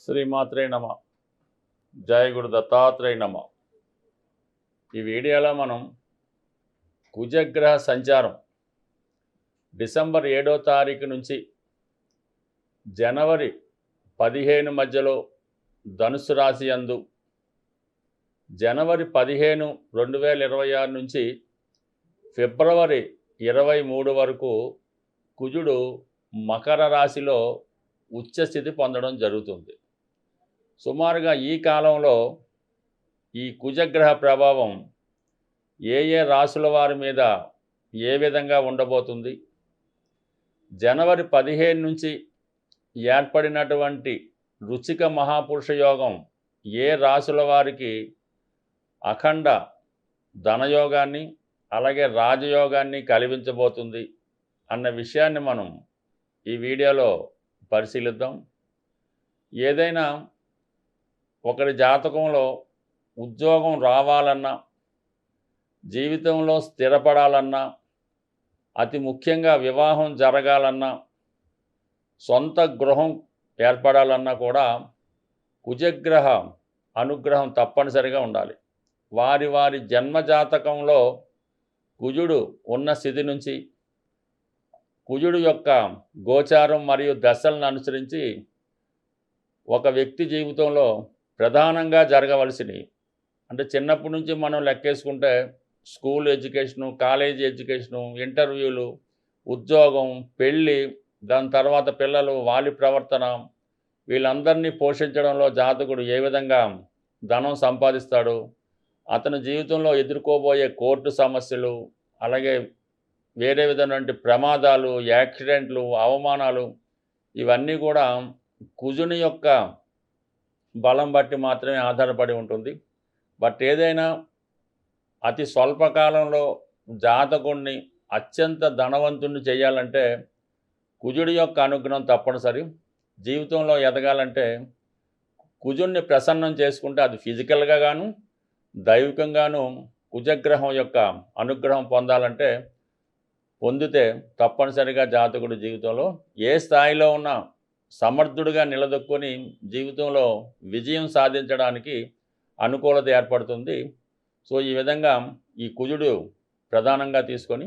శ్రీమాత్రే నమ. జయ గురు దత్తాత్రేయ నమ. ఈ వీడియోలో మనం కుజగ్రహ సంచారం డిసెంబర్ 7వ తారీఖు నుంచి జనవరి 15 మధ్యలో ధనుసు రాశి యందు, జనవరి 15, 2026 నుంచి ఫిబ్రవరి 23 వరకు కుజుడు మకర రాశిలో ఉచ్చస్థితి పొందడం జరుగుతుంది. సుమారుగా ఈ కాలంలో ఈ కుజగ్రహ ప్రభావం ఏ రాశుల వారి మీద ఏ విధంగా ఉండబోతుంది, జనవరి 15 నుంచి ఏర్పడినటువంటి వృశ్చిక మహాపురుష యోగం ఏ రాశుల వారికి అఖండ ధనయోగాన్ని అలాగే రాజయోగాన్ని కలిగించబోతుంది అన్న విషయాన్ని మనం ఈ వీడియోలో పరిశీలిద్దాం. ఏదైనా ఒకరి జాతకంలో ఉద్యోగం రావాలన్నా, జీవితంలో స్థిరపడాలన్నా, అతి ముఖ్యంగా వివాహం జరగాలన్నా, సొంత గృహం ఏర్పడాలన్నా కూడా కుజగ్రహ అనుగ్రహం తప్పనిసరిగా ఉండాలి. వారి వారి జన్మజాతకంలో కుజుడు ఉన్న స్థితి నుంచి కుజుడు యొక్క గోచారం మరియు దశలను అనుసరించి ఒక వ్యక్తి జీవితంలో ప్రధానంగా జరగవలసినవి, అంటే చిన్నప్పటి నుంచి మనం లెక్కేసుకుంటే స్కూల్ ఎడ్యుకేషను, కాలేజీ ఎడ్యుకేషను, ఇంటర్వ్యూలు, ఉద్యోగం, పెళ్ళి, దాని తర్వాత పిల్లలు, వాళ్ళ ప్రవర్తన, వీళ్ళందరినీ పోషించడంలో జాతకుడు ఏ విధంగా ధనం సంపాదిస్తాడు, అతని జీవితంలో ఎదుర్కోబోయే కోర్టు సమస్యలు, అలాగే వేరే విధమైనటువంటి ప్రమాదాలు, యాక్సిడెంట్లు, అవమానాలు, ఇవన్నీ కూడా కుజుని యొక్క బలం బట్టి మాత్రమే ఆధారపడి ఉంటుంది. బట్ ఏదైనా అతి స్వల్పకాలంలో జాతకుడిని అత్యంత ధనవంతుణ్ణి చేయాలంటే కుజుడి యొక్క అనుగ్రహం తప్పనిసరి. జీవితంలో ఎదగాలంటే కుజుడిని ప్రసన్నం చేసుకుంటే అది ఫిజికల్గా గాను దైవికంగాను కుజగ్రహం యొక్క అనుగ్రహం పొందితే తప్పనిసరిగా జాతకుడి జీవితంలో ఏ స్థాయిలో ఉన్న సమర్థుడిగా నిలదొక్కుని జీవితంలో విజయం సాధించడానికి అనుకూలత ఏర్పడుతుంది. సో ఈ విధంగా ఈ కుజుడు ప్రధానంగా తీసుకొని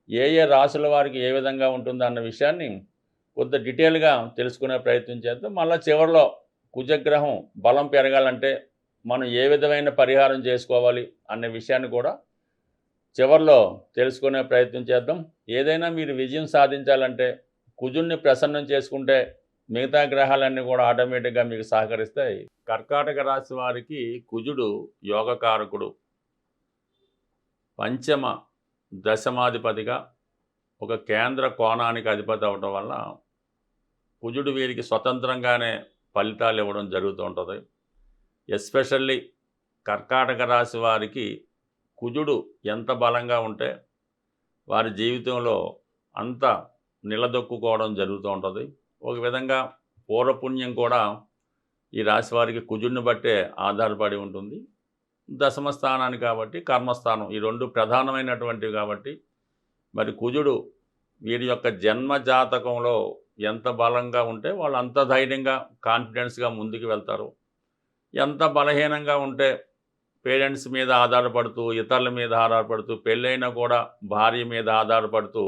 ఏ రాశుల వారికి ఏ విధంగా ఉంటుందో అన్న విషయాన్ని కొంత డీటెయిల్గా తెలుసుకునే ప్రయత్నం చేద్దాం. మళ్ళీ చివరిలో కుజగ్రహం బలం పెరగాలంటే మనం ఏ విధమైన పరిహారం చేసుకోవాలి అనే విషయాన్ని కూడా చివరిలో తెలుసుకునే ప్రయత్నం చేద్దాం. ఏదైనా మీరు విజయం సాధించాలంటే కుజుడిని ప్రసన్నం చేసుకుంటే మిగతా గ్రహాలన్నీ కూడా ఆటోమేటిక్గా మీకు సహకరిస్తాయి. కర్కాటక రాశి వారికి కుజుడు యోగకారకుడు, పంచమ దశమాధిపతిగా ఒక కేంద్ర కోణానికి అధిపతి అవడం వల్ల కుజుడు వీరికి స్వతంత్రంగానే ఫలితాలు ఇవ్వడం జరుగుతూ ఉంటుంది. ఎస్పెషల్లీ కర్కాటక రాశి వారికి కుజుడు ఎంత బలంగా ఉంటే వారి జీవితంలో అంత నిలదొక్కుకోవడం జరుగుతూ ఉంటుంది. ఒక విధంగా పూర్వపుణ్యం కూడా ఈ రాశి వారికి కుజుడిని బట్టే ఆధారపడి ఉంటుంది. దశమ స్థానాన్ని కాబట్టి కర్మస్థానం, ఈ రెండు ప్రధానమైనటువంటివి కాబట్టి మరి కుజుడు వీరి యొక్క జన్మ జాతకంలో ఎంత బలంగా ఉంటే వాళ్ళు అంత ధైర్యంగా కాన్ఫిడెన్స్గా ముందుకు వెళ్తారు. ఎంత బలహీనంగా ఉంటే పేరెంట్స్ మీద ఆధారపడుతూ, ఇతరుల మీద ఆధారపడుతూ, పెళ్ళైనా కూడా భార్య మీద ఆధారపడుతూ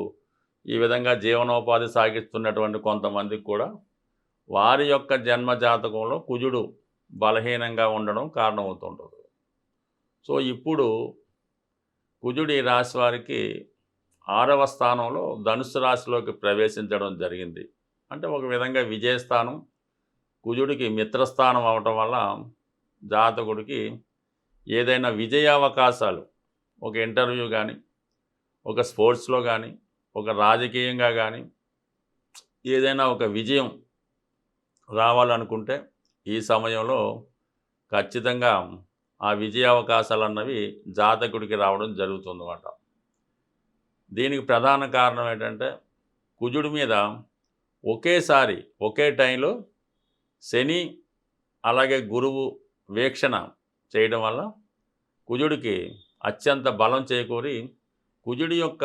ఈ విధంగా జీవనోపాధి సాగిస్తున్నటువంటి కొంతమందికి కూడా వారి యొక్క జన్మ జాతకంలో కుజుడు బలహీనంగా ఉండడం కారణమవుతుంటుంది. సో ఇప్పుడు కుజుడు ఈ రాశి వారికి 6వ స్థానంలో ధనుసు రాశిలోకి ప్రవేశించడం జరిగింది. అంటే ఒక విధంగా విజయస్థానం, కుజుడికి మిత్రస్థానం అవటం వల్ల జాతకుడికి ఏదైనా విజయ అవకాశాలు, ఒక ఇంటర్వ్యూ కానీ, ఒక స్పోర్ట్స్లో కానీ, ఒక రాజకీయంగా కానీ ఏదైనా ఒక విజయం రావాలనుకుంటే ఈ సమయంలో ఖచ్చితంగా ఆ విజయ అవకాశాలు అన్నవి జాతకుడికి రావడం జరుగుతుందన్నమాట. దీనికి ప్రధాన కారణం ఏంటంటే కుజుడి మీద ఒకేసారి ఒకే టైంలో శని అలాగే గురువు వీక్షణ చేయడం వల్ల కుజుడికి అత్యంత బలం చేకూరి కుజుడి యొక్క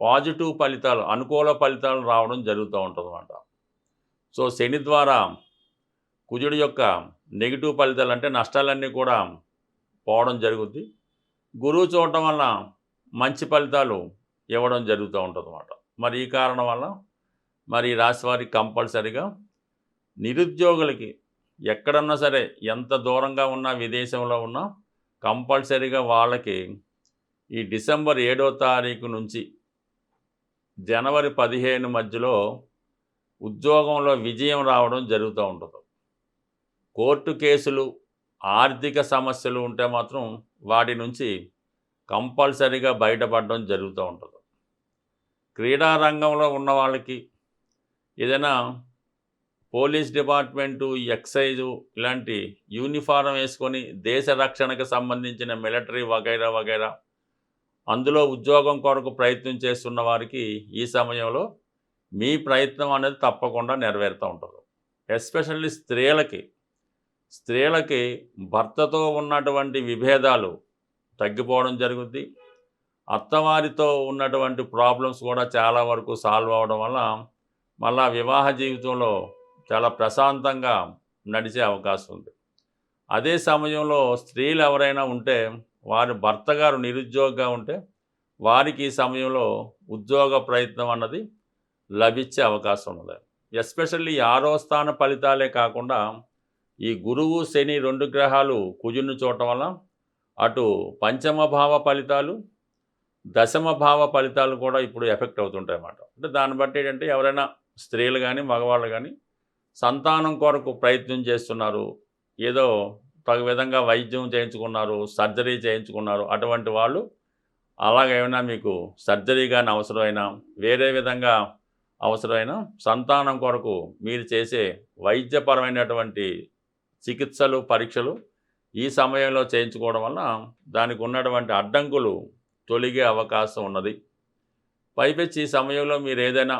పాజిటివ్ ఫలితాలు, అనుకూల ఫలితాలు రావడం జరుగుతూ ఉంటుందన్నమాట. సో శని ద్వారా కుజుడి యొక్క నెగిటివ్ ఫలితాలు అంటే నష్టాలన్నీ కూడా పోవడం జరుగుద్ది. గురువు చూడటం వల్ల మంచి ఫలితాలు ఇవ్వడం జరుగుతూ ఉంటుందన్నమాట. మరి ఈ కారణం వల్ల మరి ఈ రాశి వారికి కంపల్సరిగా నిరుద్యోగులకి ఎక్కడున్నా సరే, ఎంత దూరంగా ఉన్నా, విదేశంలో ఉన్నా కంపల్సరీగా వాళ్ళకి ఈ డిసెంబర్ 7వ తారీఖు నుంచి జనవరి 15 మధ్యలో ఉద్యోగంలో విజయం రావడం జరుగుతూ ఉంటుంది. కోర్టు కేసులు, ఆర్థిక సమస్యలు ఉంటే మాత్రం వాటి నుంచి కంపల్సరీగా బయటపడడం జరుగుతూ ఉంటుంది. క్రీడా రంగంలో ఉన్న వాళ్ళకి ఏదైనా పోలీస్ డిపార్ట్మెంటు, ఎక్సైజు ఇలాంటి యూనిఫారం వేసుకొని దేశ రక్షణకు సంబంధించిన మిలిటరీ వగైరా వగైరా అందులో ఉద్యోగం కొరకు ప్రయత్నం చేస్తున్న వారికి ఈ సమయంలో మీ ప్రయత్నం అనేది తప్పకుండా నెరవేరుతూ ఉంటుంది. ఎస్పెషల్లీ స్త్రీలకి భర్తతో ఉన్నటువంటి విభేదాలు తగ్గిపోవడం జరుగుద్ది. అత్తవారితో ఉన్నటువంటి ప్రాబ్లమ్స్ కూడా చాలా వరకు సాల్వ్ అవ్వడం వల్ల మళ్ళా వివాహ జీవితంలో చాలా ప్రశాంతంగా నడిచే అవకాశం ఉంది. అదే సమయంలో స్త్రీలు ఎవరైనా ఉంటే వారి భర్త గారు నిరుద్యోగిగా ఉంటే వారికి ఈ సమయంలో ఉద్యోగ ప్రయత్నం అన్నది లభించే అవకాశం ఉన్నది. ఎస్పెషల్లీ 6వ స్థాన ఫలితాలే కాకుండా ఈ గురువు, శని 2 గ్రహాలు కుజుని చూడటం వల్ల అటు పంచమ భావ ఫలితాలు, దశమ భావ ఫలితాలు కూడా ఇప్పుడు ఎఫెక్ట్ అవుతుంటాయి అన్నమాట. అంటే దాన్ని బట్టి ఏంటంటే ఎవరైనా స్త్రీలు కానీ, మగవాళ్ళు కానీ సంతానం కొరకు ప్రయత్నం చేస్తున్నారు, ఏదో తగు విధంగా వైద్యం చేయించుకున్నారు, సర్జరీ చేయించుకున్నారు, అటువంటి వాళ్ళు అలాగేమైనా మీకు సర్జరీ కానీ అవసరమైనా, వేరే విధంగా అవసరమైన సంతానం కొరకు మీరు చేసే వైద్యపరమైనటువంటి చికిత్సలు, పరీక్షలు ఈ సమయంలో చేయించుకోవడం వల్ల దానికి ఉన్నటువంటి అడ్డంకులు తొలగే అవకాశం ఉన్నది. పైపెచ్చి ఈ సమయంలో మీరు ఏదైనా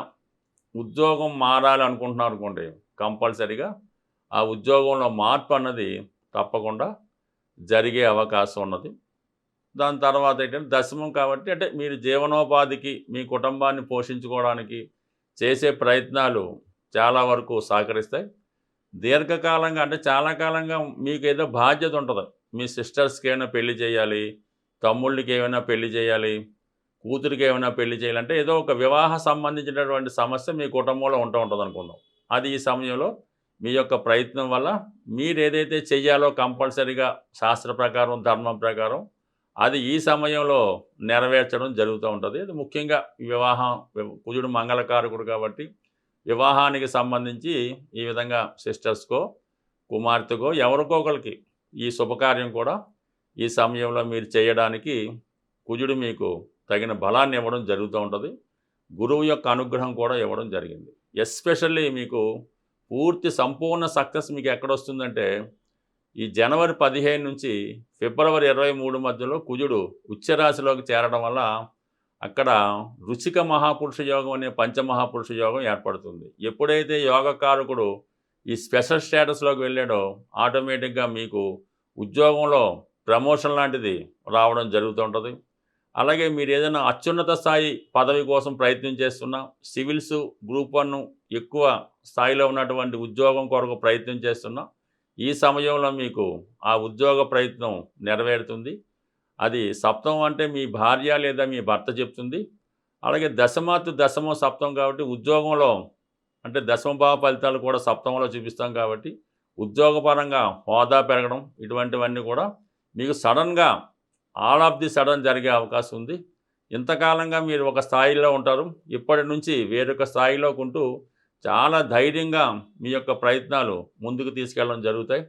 ఉద్యోగం మారాలి అనుకుంటున్నారు అనుకోండి, కంపల్సరీగా ఆ ఉద్యోగంలో మార్పు అన్నది తప్పకుండా జరిగే అవకాశం ఉన్నది. దాని తర్వాత ఏంటంటే దశమం కాబట్టి అంటే మీరు జీవనోపాధికి, మీ కుటుంబాన్ని పోషించుకోవడానికి చేసే ప్రయత్నాలు చాలా వరకు సహకరిస్తాయి. దీర్ఘకాలంగా అంటే చాలా కాలంగా మీకు ఏదో బాధ్యత ఉంటుంది. మీ సిస్టర్స్కి ఏమైనా పెళ్లి చేయాలి, తమ్ముళ్ళకి ఏమైనా పెళ్లి చేయాలి, కూతురికి ఏమైనా పెళ్లి చేయాలంటే ఏదో ఒక వివాహ సంబంధించినటువంటి సమస్య మీ కుటుంబంలో ఉంటుంది అనుకుందాం. అది ఈ సమయంలో మీ యొక్క ప్రయత్నం వల్ల మీరు ఏదైతే చెయ్యాలో కంపల్సరీగా శాస్త్ర ప్రకారం, ధర్మం ప్రకారం అది ఈ సమయంలో నెరవేర్చడం జరుగుతూ ఉంటుంది. అది ముఖ్యంగా కుజుడు మంగళకారకుడు కాబట్టి వివాహానికి సంబంధించి ఈ విధంగా సిస్టర్స్కో, కుమార్తెకో ఎవరికో ఒకరికి ఈ శుభకార్యం కూడా ఈ సమయంలో మీరు చేయడానికి కుజుడు మీకు తగిన బలాన్ని ఇవ్వడం జరుగుతూ ఉంటుంది. గురువు యొక్క అనుగ్రహం కూడా ఇవ్వడం జరిగింది. ఎస్పెషల్లీ మీకు పూర్తి సంపూర్ణ సక్సెస్ మీకు ఎక్కడొస్తుందంటే ఈ జనవరి 15 నుంచి ఫిబ్రవరి 23 మధ్యలో కుజుడు ఉచ్చరాశిలోకి చేరడం వల్ల అక్కడ రుచిక మహాపురుష యోగం అనే పంచమహాపురుష యోగం ఏర్పడుతుంది. ఎప్పుడైతే యోగకారకుడు ఈ స్పెషల్ స్టేటస్లోకి వెళ్ళాడో ఆటోమేటిక్గా మీకు ఉద్యోగంలో ప్రమోషన్ లాంటిది రావడం జరుగుతూ ఉంటుంది. అలాగే మీరు ఏదైనా అత్యున్నత స్థాయి పదవి కోసం ప్రయత్నం చేస్తున్నా, సివిల్స్ గ్రూప్ 1 ఎక్కువ స్థాయిలో ఉన్నటువంటి ఉద్యోగం కొరకు ప్రయత్నం చేస్తున్నా ఈ సమయంలో మీకు ఆ ఉద్యోగ ప్రయత్నం నెరవేరుతుంది. అది సప్తమం అంటే మీ భార్య లేదా మీ భర్త చెప్తుంది. అలాగే దశమం సప్తమం కాబట్టి ఉద్యోగంలో అంటే దశమభావ ఫలితాలు కూడా సప్తమంలో చూపిస్తాం కాబట్టి ఉద్యోగపరంగా హోదా పెరగడం ఇటువంటివన్నీ కూడా మీకు సడన్గా ఆల్ ఆఫ్ ది సడన్ జరిగే అవకాశం ఉంది. ఇంతకాలంగా మీరు ఒక స్థాయిలో ఉంటారు, ఇప్పటి నుంచి వేరొక స్థాయిలోకి ఉంటూ చాలా ధైర్యంగా మీ యొక్క ప్రయత్నాలు ముందుకు తీసుకెళ్ళడం జరుగుతాయి.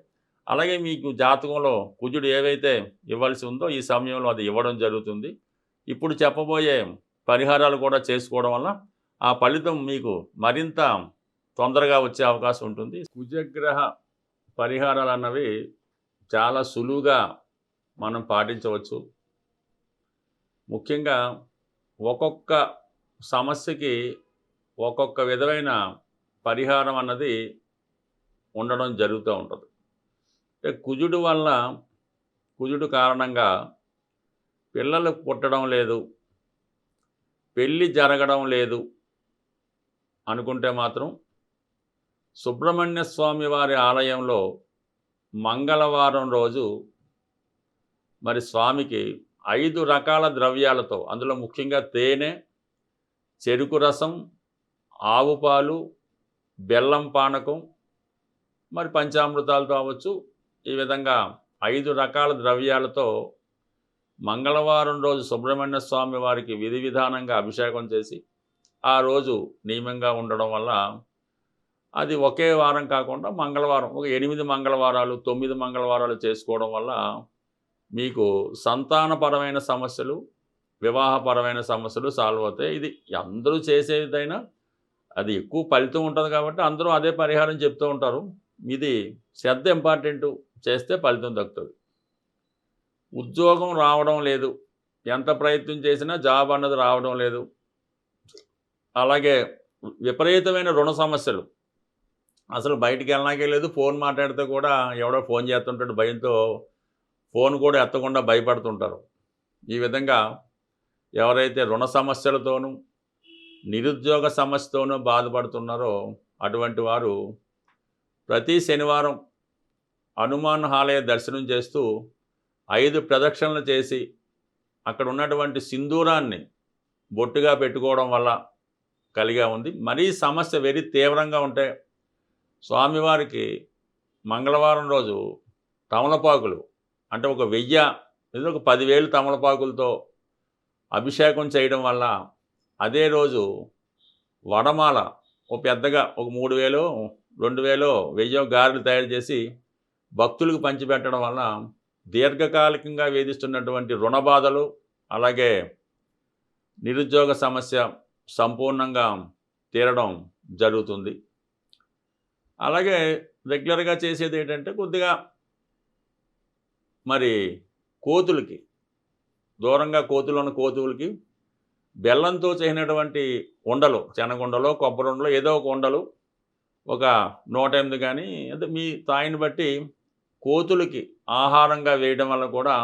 అలాగే మీకు జాతకంలో కుజుడు ఏవైతే ఇవ్వాల్సి ఉందో ఈ సమయంలో అది ఇవ్వడం జరుగుతుంది. ఇప్పుడు చెప్పబోయే పరిహారాలు కూడా చేసుకోవడం వల్ల ఆ ఫలితం మీకు మరింత తొందరగా వచ్చే అవకాశం ఉంటుంది. కుజగ్రహ పరిహారాలు అన్నవి చాలా సులువుగా మనం పాటించవచ్చు. ముఖ్యంగా ఒక్కొక్క సమస్యకి ఒక్కొక్క విధమైన పరిహారం అన్నది ఉండడం జరుగుతూ ఉంటుంది. అంటే కుజుడు కారణంగా పిల్లలు పుట్టడం లేదు, పెళ్ళి జరగడం లేదు అనుకుంటే మాత్రం సుబ్రహ్మణ్య స్వామి వారి ఆలయంలో మంగళవారం రోజు మరి స్వామికి 5 రకాల ద్రవ్యాలతో, అందులో ముఖ్యంగా తేనె, చెరుకు రసం, ఆవు పాలు, బెల్లం పానకం, మరి పంచామృతాలతో అవ్వచ్చు, ఈ విధంగా 5 రకాల ద్రవ్యాలతో మంగళవారం రోజు సుబ్రహ్మణ్య స్వామి వారికి విధి విధానంగా అభిషేకం చేసి ఆ రోజు నియమంగా ఉండడం వల్ల అది ఒకే వారం కాకుండా మంగళవారం ఒక 8 మంగళవారాలు 9 మంగళవారాలు చేసుకోవడం వల్ల మీకు సంతానపరమైన సమస్యలు, వివాహపరమైన సమస్యలు సాల్వ్ అవుతాయి. ఇది అందరూ చేసేదైనా అది ఎక్కువ ఫలితం ఉంటుంది కాబట్టి అందరూ అదే పరిహారం చెప్తూ ఉంటారు. ఇది శ్రద్ధ ఇంపార్టెంటు, చేస్తే ఫలితం దక్కుతుంది. ఉద్యోగం రావడం లేదు, ఎంత ప్రయత్నం చేసినా జాబ్ అన్నది రావడం లేదు. అలాగే విపరీతమైన రుణ సమస్యలు, అసలు బయటికి వెళ్ళడానికే లేదు, ఫోన్ మాట్లాడితే కూడా ఎవడో ఫోన్ చేస్తుంటాడు భయంతో ఫోన్ కూడా ఎత్తకుండా భయపడుతుంటారు. ఈ విధంగా ఎవరైతే రుణ సమస్యలతోనూ నిరుద్యోగ సమస్యతోనూ బాధపడుతున్నారో అటువంటి వారు ప్రతి శనివారం హనుమాన్ ఆలయ దర్శనం చేస్తూ 5 ప్రదక్షిణలు చేసి అక్కడ ఉన్నటువంటి సింధూరాన్ని బొట్టుగా పెట్టుకోవడం వల్ల కలిగా ఉంది. మరీ సమస్య వెరీ తీవ్రంగా ఉంటే స్వామివారికి మంగళవారం రోజు తమలపాకులు అంటే ఒక 1000 లేదా ఒక 10,000 తమలపాకులతో అభిషేకం చేయడం వల్ల అదే రోజు వడమాల ఒక పెద్దగా ఒక 3,000 2,000 1000 గారెలు తయారు చేసి భక్తులకు పంచిపెట్టడం వల్ల దీర్ఘకాలికంగా వేధిస్తున్నటువంటి రుణ బాధలు, అలాగే నిరుద్యోగ సమస్య సంపూర్ణంగా తీరడం జరుగుతుంది. అలాగే రెగ్యులర్గా చేసేది ఏంటంటే కొద్దిగా మరి కోతులకి దూరంగా కోతులున్న కోతులకి బెల్లంతో చేసినటువంటి ఉండలు, శనగుండలో కొబ్బరి ఉండలో ఏదో ఒక ఉండలు ఒక 108 కానీ అంటే మీ స్థాయిని బట్టి కోతులకి ఆహారంగా వేయడం వల్ల కూడా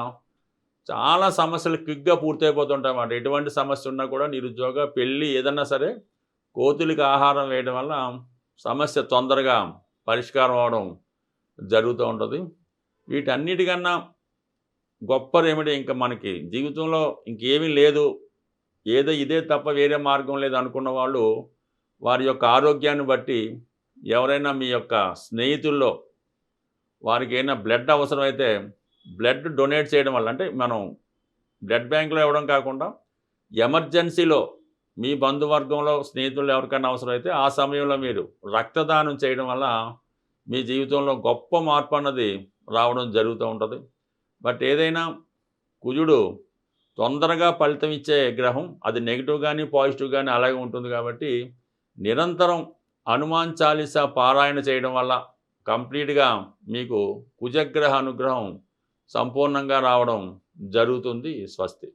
చాలా సమస్యలు క్విక్గా పూర్తయిపోతుంటాయి అన్నమాట. ఎటువంటి సమస్య ఉన్నా కూడా నిరుద్యోగ, పెళ్ళి ఏదన్నా సరే కోతులకి ఆహారం వేయడం వల్ల సమస్య తొందరగా పరిష్కారం అవడం జరుగుతూ ఉంటుంది. వీటన్నిటికన్నా గొప్ప రెమెడీ ఇంకా మనకి జీవితంలో ఇంకేమీ లేదు, ఏదో ఇదే తప్ప వేరే మార్గం లేదు అనుకున్న వాళ్ళు వారి యొక్క ఆరోగ్యాన్ని బట్టి ఎవరైనా మీ యొక్క స్నేహితుల్లో వారికి ఏమైనా బ్లడ్ అవసరమైతే బ్లడ్ డొనేట్ చేయడం వల్ల, అంటే మనం బ్లడ్ బ్యాంకులో ఇవ్వడం కాకుండా ఎమర్జెన్సీలో మీ బంధువర్గంలో స్నేహితులు ఎవరికైనా అవసరమైతే ఆ సమయంలో మీరు రక్తదానం చేయడం వల్ల మీ జీవితంలో గొప్ప మార్పు అన్నది రావడం జరుగుతూ ఉంటుంది. బట్ ఏదైనా కుజుడు తొందరగా ఫలితం ఇచ్చే గ్రహం, అది నెగిటివ్ కానీ పాజిటివ్ కానీ అలాగే ఉంటుంది కాబట్టి నిరంతరం హనుమాన్ చాలీసా పారాయణ చేయడం వల్ల కంప్లీట్గా మీకు కుజగ్రహ అనుగ్రహం సంపూర్ణంగా రావడం జరుగుతుంది. స్వస్తి.